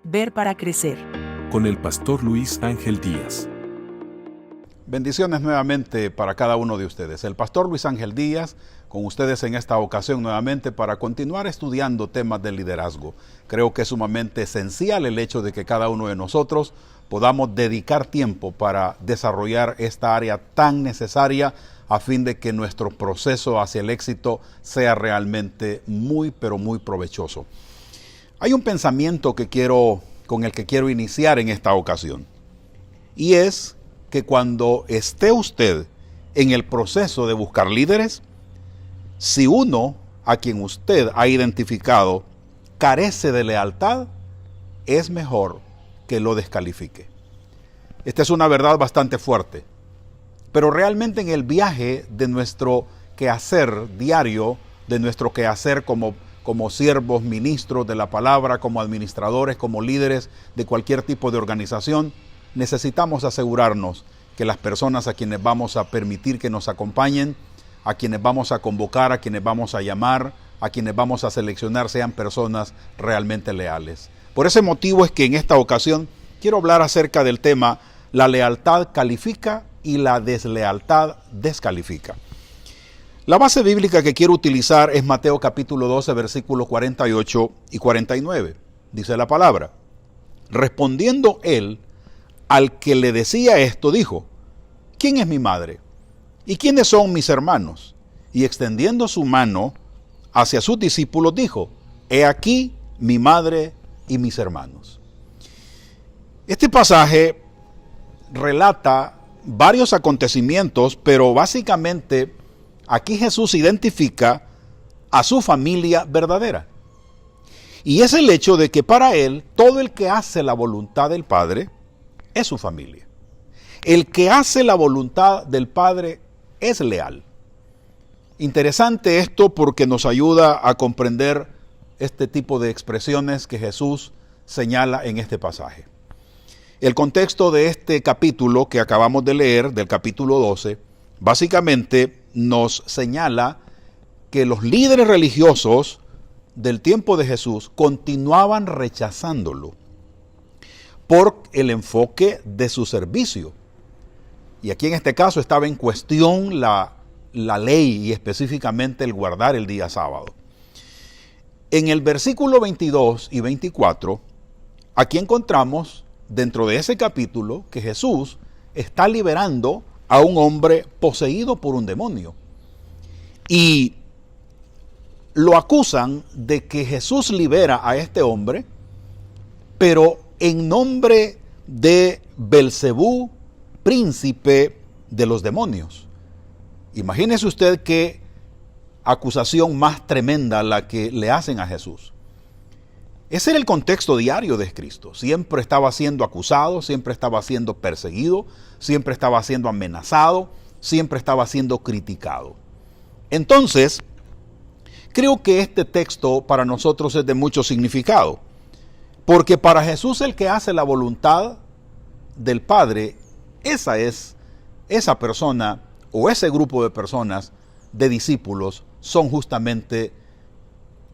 Ver para crecer. Con el pastor Luis Ángel Díaz. Bendiciones nuevamente para cada uno de ustedes. El pastor Luis Ángel Díaz con ustedes en esta ocasión nuevamente para continuar estudiando temas de liderazgo. Creo que es sumamente esencial el hecho de que cada uno de nosotros podamos dedicar tiempo para desarrollar esta área tan necesaria a fin de que nuestro proceso hacia el éxito sea realmente muy provechoso. Hay un pensamiento con el que quiero iniciar en esta ocasión, y es que cuando esté usted en el proceso de buscar líderes, si uno a quien usted ha identificado carece de lealtad, es mejor que lo descalifique. Esta es una verdad bastante fuerte, pero realmente en el viaje de nuestro quehacer diario, de nuestro quehacer como siervos, ministros de la palabra, como administradores, como líderes de cualquier tipo de organización, necesitamos asegurarnos que las personas a quienes vamos a permitir que nos acompañen, a quienes vamos a convocar, a quienes vamos a llamar, a quienes vamos a seleccionar, sean personas realmente leales. Por ese motivo es que en esta ocasión quiero hablar acerca del tema: la lealtad califica y la deslealtad descalifica. La base bíblica que quiero utilizar es Mateo capítulo 12, versículos 48 y 49. Dice la palabra: respondiendo él al que le decía esto, dijo: ¿quién es mi madre? ¿Y quiénes son mis hermanos? Y extendiendo su mano hacia sus discípulos, dijo: he aquí mi madre y mis hermanos. Este pasaje relata varios acontecimientos, pero básicamente aquí Jesús identifica a su familia verdadera. Y es el hecho de que para él, todo el que hace la voluntad del Padre es su familia. El que hace la voluntad del Padre es leal. Interesante esto porque nos ayuda a comprender este tipo de expresiones que Jesús señala en este pasaje. El contexto de este capítulo que acabamos de leer, del capítulo 12, básicamente nos señala que los líderes religiosos del tiempo de Jesús continuaban rechazándolo por el enfoque de su servicio. Y aquí en este caso estaba en cuestión la ley y específicamente el guardar el día sábado. En el versículo 22 y 24, aquí encontramos dentro de ese capítulo que Jesús está liberando a un hombre poseído por un demonio. Y lo acusan de que Jesús libera a este hombre, pero en nombre de Belcebú, príncipe de los demonios. Imagínese usted qué acusación más tremenda la que le hacen a Jesús. Ese era el contexto diario de Cristo. Siempre estaba siendo acusado, siempre estaba siendo perseguido, siempre estaba siendo amenazado, siempre estaba siendo criticado. Entonces, creo que este texto para nosotros es de mucho significado, porque para Jesús el que hace la voluntad del Padre, esa persona o ese grupo de personas, de discípulos, son justamente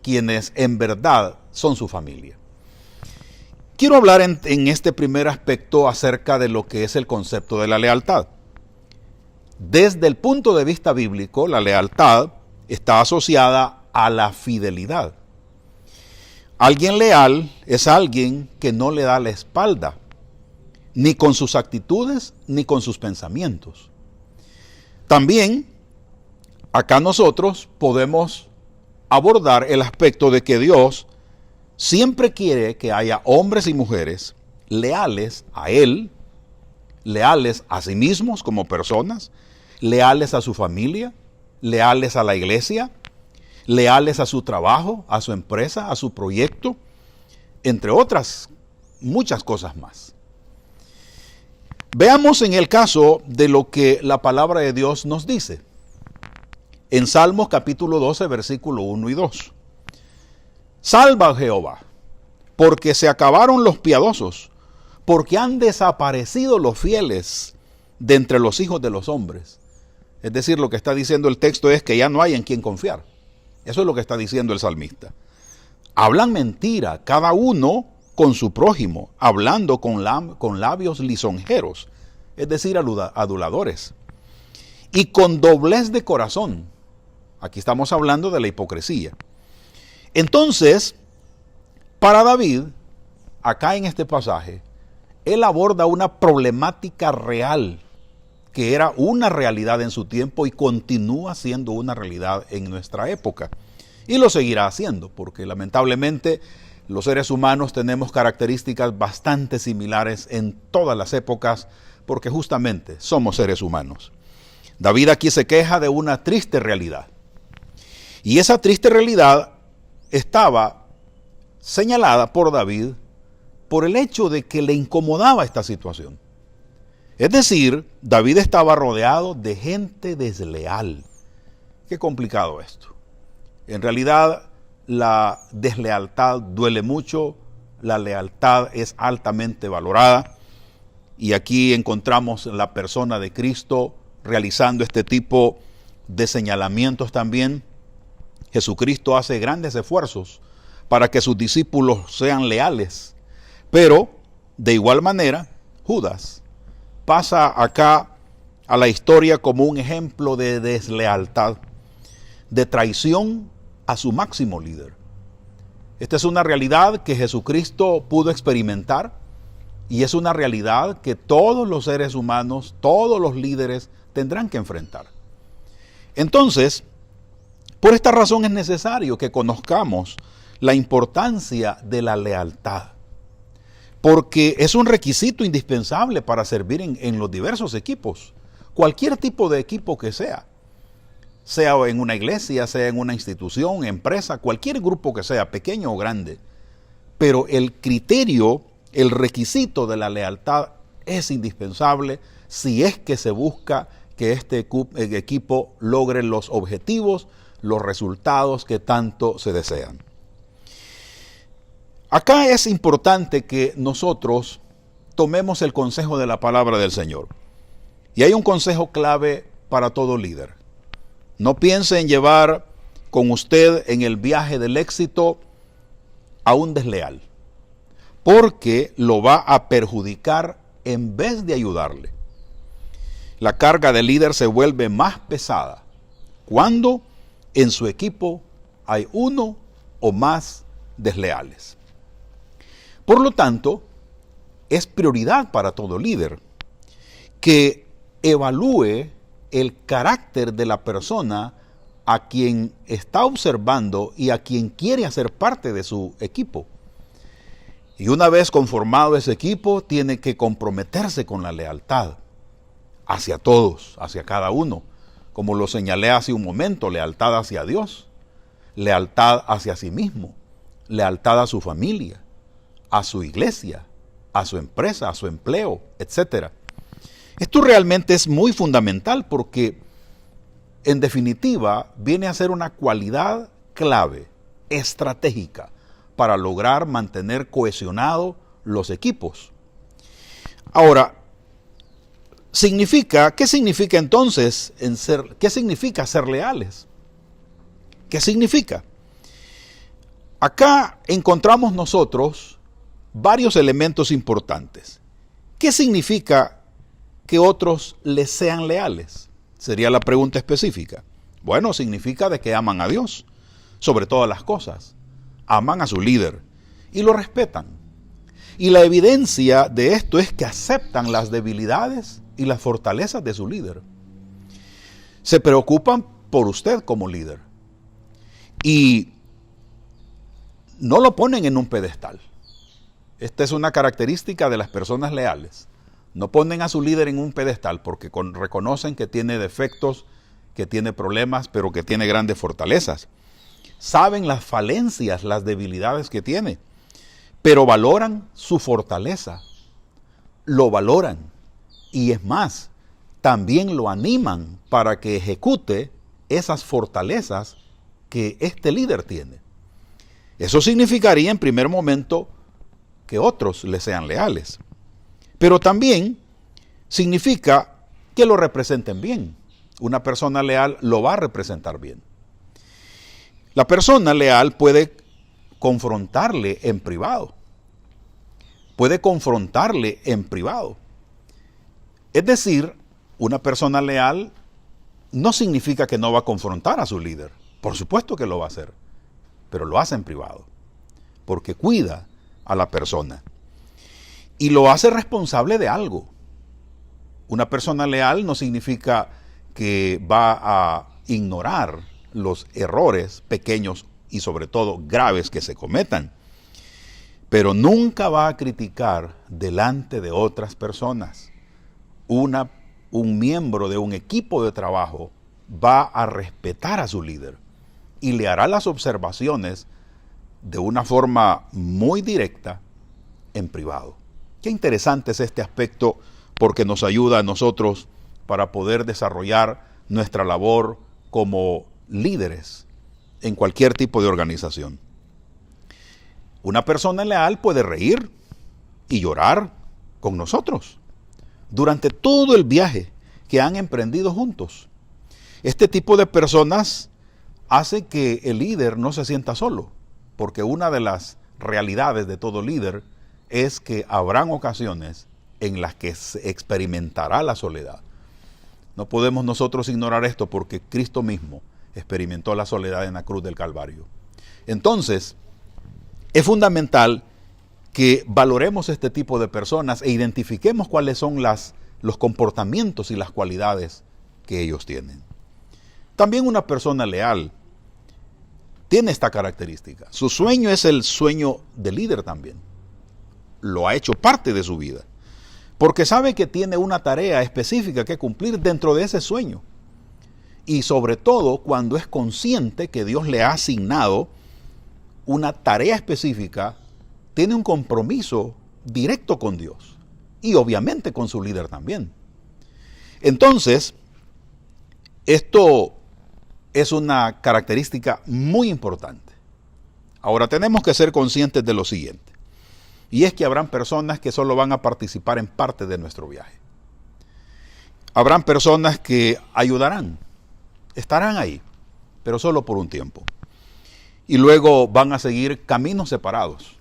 quienes en verdad son su familia. Quiero hablar en este primer aspecto acerca de lo que es el concepto de la lealtad. Desde el punto de vista bíblico, la lealtad está asociada a la fidelidad. Alguien leal es alguien que no le da la espalda, ni con sus actitudes, ni con sus pensamientos. También, acá nosotros podemos abordar el aspecto de que Dios siempre quiere que haya hombres y mujeres leales a Él, leales a sí mismos como personas, leales a su familia, leales a la iglesia, leales a su trabajo, a su empresa, a su proyecto, entre otras muchas cosas más. Veamos en el caso de lo que la palabra de Dios nos dice. En Salmos capítulo 12, versículo 1 y 2. Salva a Jehová, porque se acabaron los piadosos, porque han desaparecido los fieles de entre los hijos de los hombres. Es decir, lo que está diciendo el texto es que ya no hay en quien confiar. Eso es lo que está diciendo el salmista. Hablan mentira, cada uno con su prójimo, hablando con labios lisonjeros, es decir, aduladores, y con doblez de corazón. Aquí estamos hablando de la hipocresía. Entonces, para David, acá en este pasaje, él aborda una problemática real, que era una realidad en su tiempo y continúa siendo una realidad en nuestra época. Y lo seguirá haciendo, porque lamentablemente los seres humanos tenemos características bastante similares en todas las épocas, porque justamente somos seres humanos. David aquí se queja de una triste realidad. Y esa triste realidad estaba señalada por David por el hecho de que le incomodaba esta situación. Es decir, David estaba rodeado de gente desleal. Qué complicado esto. En realidad, la deslealtad duele mucho, la lealtad es altamente valorada, y aquí encontramos la persona de Cristo realizando este tipo de señalamientos también. Jesucristo hace grandes esfuerzos para que sus discípulos sean leales, pero de igual manera, Judas pasa acá a la historia como un ejemplo de deslealtad, de traición a su máximo líder. Esta es una realidad que Jesucristo pudo experimentar y es una realidad que todos los seres humanos, todos los líderes tendrán que enfrentar. Entonces, por esta razón es necesario que conozcamos la importancia de la lealtad, porque es un requisito indispensable para servir en los diversos equipos, cualquier tipo de equipo que sea en una iglesia, sea en una institución, empresa, cualquier grupo que sea, pequeño o grande. Pero el criterio, el requisito de la lealtad es indispensable si es que se busca que este equipo logre los objetivos, los resultados que tanto se desean. Acá es importante que nosotros tomemos el consejo de la palabra del Señor. Y hay un consejo clave para todo líder. No piense en llevar con usted en el viaje del éxito a un desleal, porque lo va a perjudicar en vez de ayudarle. La carga del líder se vuelve más pesada cuando en su equipo hay uno o más desleales. Por lo tanto, es prioridad para todo líder que evalúe el carácter de la persona a quien está observando y a quien quiere hacer parte de su equipo. Y una vez conformado ese equipo, tiene que comprometerse con la lealtad hacia todos, hacia cada uno. Como lo señalé hace un momento, lealtad hacia Dios, lealtad hacia sí mismo, lealtad a su familia, a su iglesia, a su empresa, a su empleo, etc. Esto realmente es muy fundamental porque, en definitiva, viene a ser una cualidad clave, estratégica, para lograr mantener cohesionados los equipos. Ahora, ¿qué significa entonces qué significa ser leales? ¿Qué significa? Acá encontramos nosotros varios elementos importantes. ¿Qué significa que otros les sean leales? Sería la pregunta específica. Bueno, significa de que aman a Dios sobre todas las cosas, aman a su líder y lo respetan. Y la evidencia de esto es que aceptan las debilidades y las fortalezas de su líder. Se preocupan por usted como líder y no lo ponen en un pedestal. Esta es una característica de las personas leales. No ponen a su líder en un pedestal porque reconocen que tiene defectos, que tiene problemas, pero que tiene grandes fortalezas. Saben las falencias, las debilidades que tiene, pero valoran su fortaleza. Lo valoran. Y es más, también lo animan para que ejecute esas fortalezas que este líder tiene. Eso significaría en primer momento que otros le sean leales. Pero también significa que lo representen bien. Una persona leal lo va a representar bien. La persona leal puede confrontarle en privado. puede confrontarle en privado. Es decir, una persona leal no significa que no va a confrontar a su líder. Por supuesto que lo va a hacer, pero lo hace en privado, porque cuida a la persona y lo hace responsable de algo. Una persona leal no significa que va a ignorar los errores pequeños y sobre todo graves que se cometan, pero nunca va a criticar delante de otras personas. Un miembro de un equipo de trabajo va a respetar a su líder y le hará las observaciones de una forma muy directa en privado. Qué interesante es este aspecto, porque nos ayuda a nosotros para poder desarrollar nuestra labor como líderes en cualquier tipo de organización. Una persona leal puede reír y llorar con nosotros durante todo el viaje que han emprendido juntos. Este tipo de personas hace que el líder no se sienta solo, porque una de las realidades de todo líder es que habrán ocasiones en las que se experimentará la soledad. No podemos nosotros ignorar esto, porque Cristo mismo experimentó la soledad en la cruz del Calvario. Entonces, es fundamental que valoremos este tipo de personas e identifiquemos cuáles son los comportamientos y las cualidades que ellos tienen. También una persona leal tiene esta característica. Su sueño es el sueño del líder también. Lo ha hecho parte de su vida, porque sabe que tiene una tarea específica que cumplir dentro de ese sueño. Y sobre todo cuando es consciente que Dios le ha asignado una tarea específica, tiene un compromiso directo con Dios y obviamente con su líder también. Entonces, esto es una característica muy importante. Ahora tenemos que ser conscientes de lo siguiente, y es que habrán personas que solo van a participar en parte de nuestro viaje. Habrán personas que ayudarán, estarán ahí, pero solo por un tiempo. Y luego van a seguir caminos separados.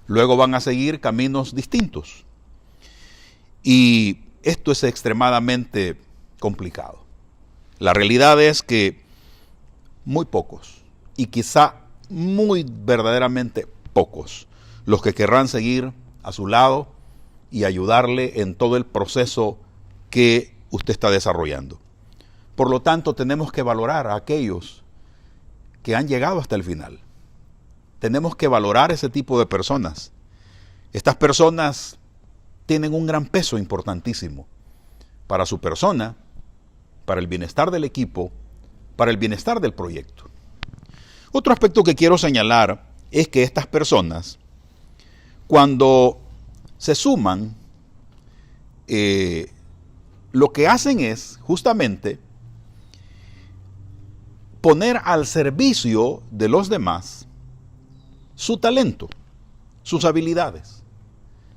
Luego van a seguir caminos distintos. Y esto es extremadamente complicado. La realidad es que muy pocos, y quizá muy verdaderamente pocos, los que querrán seguir a su lado y ayudarle en todo el proceso que usted está desarrollando. Por lo tanto, tenemos que valorar a aquellos que han llegado hasta el final. Tenemos que valorar ese tipo de personas. Estas personas tienen un gran peso importantísimo para su persona, para el bienestar del equipo, para el bienestar del proyecto. Otro aspecto que quiero señalar es que estas personas, cuando se suman, lo que hacen es justamente poner al servicio de los demás su talento, sus habilidades.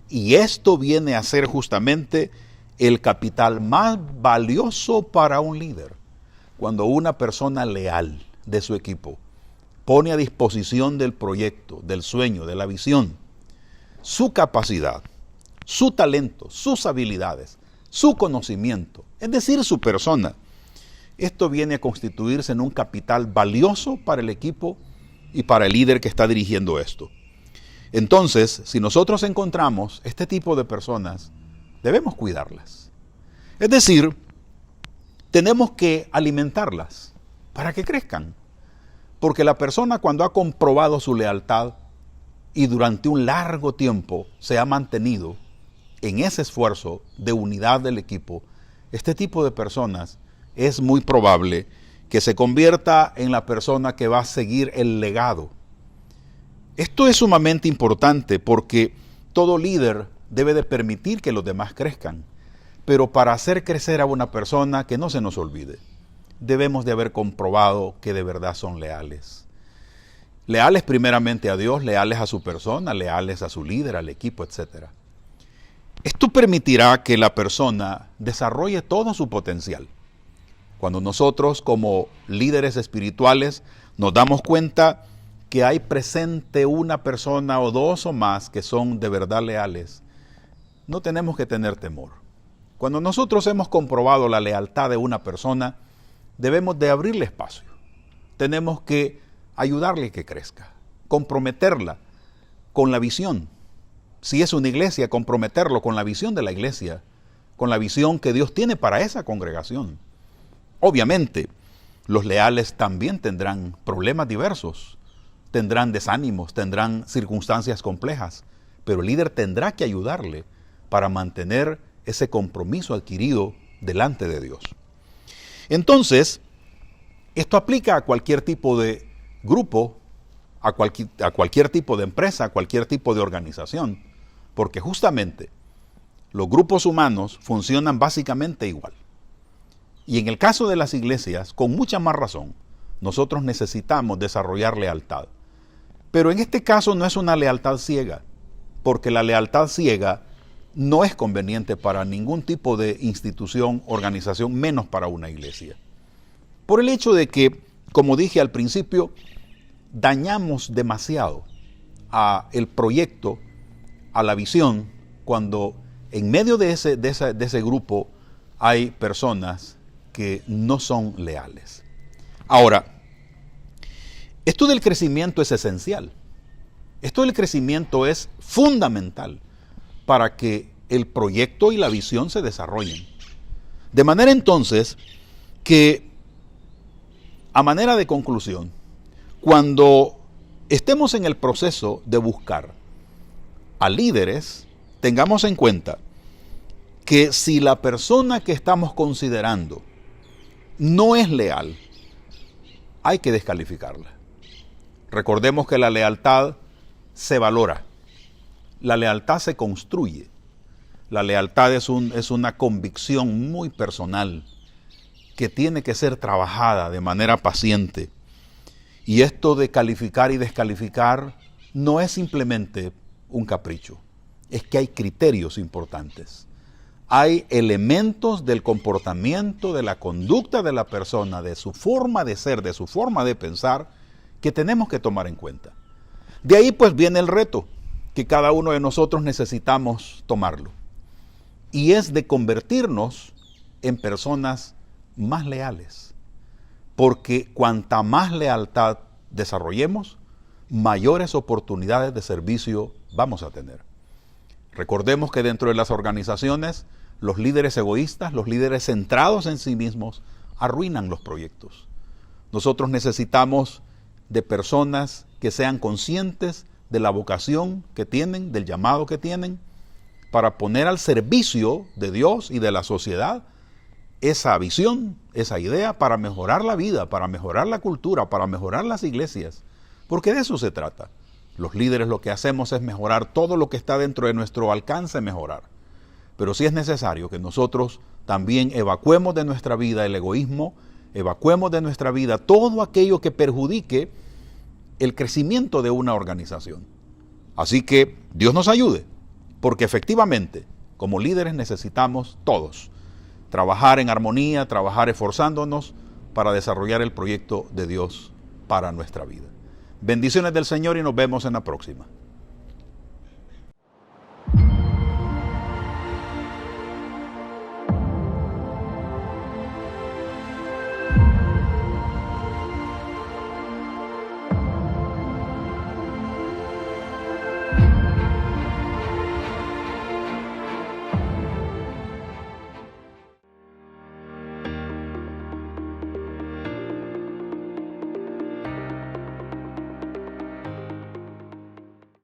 Y esto viene a ser justamente el capital más valioso para un líder. Cuando una persona leal de su equipo pone a disposición del proyecto, del sueño, de la visión, su capacidad, su talento, sus habilidades, su conocimiento, es decir, su persona, esto viene a constituirse en un capital valioso para el equipo y para el líder que está dirigiendo esto. Entonces, si nosotros encontramos este tipo de personas, debemos cuidarlas. Es decir, tenemos que alimentarlas para que crezcan. Porque la persona, cuando ha comprobado su lealtad y durante un largo tiempo se ha mantenido en ese esfuerzo de unidad del equipo, este tipo de personas es muy probable que se convierta en la persona que va a seguir el legado. Esto es sumamente importante, porque todo líder debe de permitir que los demás crezcan. Pero para hacer crecer a una persona, que no se nos olvide, debemos de haber comprobado que de verdad son leales. Leales primeramente a Dios, leales a su persona, leales a su líder, al equipo, etc. Esto permitirá que la persona desarrolle todo su potencial. Cuando nosotros, como líderes espirituales, nos damos cuenta que hay presente una persona o dos o más que son de verdad leales, no tenemos que tener temor. Cuando nosotros hemos comprobado la lealtad de una persona, debemos de abrirle espacio. Tenemos que ayudarle a que crezca, comprometerla con la visión. Si es una iglesia, comprometerlo con la visión de la iglesia, con la visión que Dios tiene para esa congregación. Obviamente, los leales también tendrán problemas diversos, tendrán desánimos, tendrán circunstancias complejas, pero el líder tendrá que ayudarle para mantener ese compromiso adquirido delante de Dios. Entonces, esto aplica a cualquier tipo de grupo, a cualquier tipo de empresa, a cualquier tipo de organización, porque justamente los grupos humanos funcionan básicamente igual. Y en el caso de las iglesias, con mucha más razón, nosotros necesitamos desarrollar lealtad. Pero en este caso no es una lealtad ciega, porque la lealtad ciega no es conveniente para ningún tipo de institución, organización, menos para una iglesia. Por el hecho de que, como dije al principio, dañamos demasiado a el proyecto, a la visión, cuando en medio de ese grupo hay personas que no son leales. Ahora, esto del crecimiento es esencial. Esto del crecimiento es fundamental para que el proyecto y la visión se desarrollen. De manera entonces que, a manera de conclusión, cuando estemos en el proceso de buscar a líderes, tengamos en cuenta que si la persona que estamos considerando no es leal, hay que descalificarla. Recordemos que la lealtad se valora, la lealtad se construye, la lealtad es una convicción muy personal que tiene que ser trabajada de manera paciente. Y esto de calificar y descalificar no es simplemente un capricho, es que hay criterios importantes. Hay elementos del comportamiento, de la conducta de la persona, de su forma de ser, de su forma de pensar, que tenemos que tomar en cuenta. De ahí pues viene el reto, que cada uno de nosotros necesitamos tomarlo. Y es de convertirnos en personas más leales. Porque cuanta más lealtad desarrollemos, mayores oportunidades de servicio vamos a tener. Recordemos que dentro de las organizaciones, los líderes egoístas, los líderes centrados en sí mismos, arruinan los proyectos. Nosotros necesitamos de personas que sean conscientes de la vocación que tienen, del llamado que tienen, para poner al servicio de Dios y de la sociedad esa visión, esa idea para mejorar la vida, para mejorar la cultura, para mejorar las iglesias. Porque de eso se trata. Los líderes lo que hacemos es mejorar todo lo que está dentro de nuestro alcance mejorar. Pero sí es necesario que nosotros también evacuemos de nuestra vida el egoísmo, evacuemos de nuestra vida todo aquello que perjudique el crecimiento de una organización. Así que Dios nos ayude, porque efectivamente, como líderes necesitamos todos trabajar en armonía, trabajar esforzándonos para desarrollar el proyecto de Dios para nuestra vida. Bendiciones del Señor y nos vemos en la próxima.